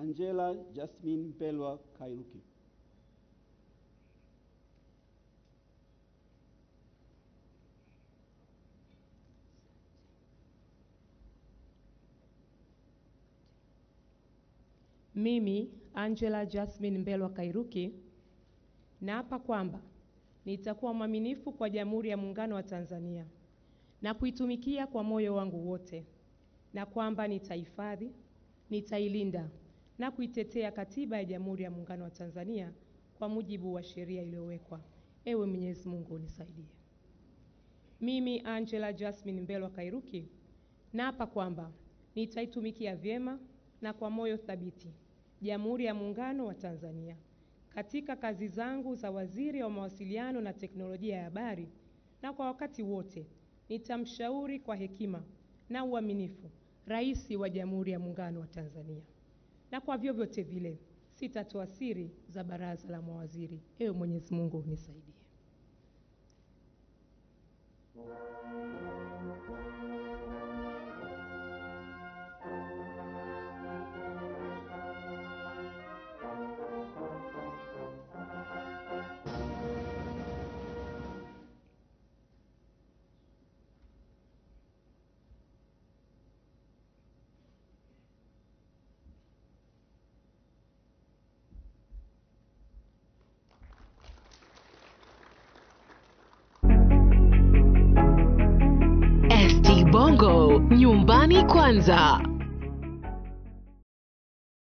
Angela Jasmine Mpelwa Kairuki. Mimi, Angela Jasmine Mpelwa Kairuki, naapa kwamba nitakuwa mwaminifu kwa Jamhuri ya Muungano wa Tanzania na kuitumikia kwa moyo wangu wote, na kwamba nitahifadhi, nitailinda na kuitetea Katiba ya Jamhuri ya Muungano wa Tanzania kwa mujibu wa sheria iliyowekwa. Ewe Mwenyezi Mungu unisaidie. Mimi, Angela Jasmine Mpelwa Kairuki, naapa kwamba nitaitumikia vyema na kwa moyo thabiti Jamhuri ya Muungano wa Tanzania katika kazi zangu za Waziri wa Mawasiliano na Teknolojia ya Habari, na kwa wakati wote nitamshauri kwa hekima na uaminifu Rais wa Jamhuri ya Muungano wa Tanzania, na kwa vyovyote vile sitatoa siri za baraza la mawaziri. Ewe Mwenyezi Mungu unisaidie. ST Bongo, nyumbani kwanza.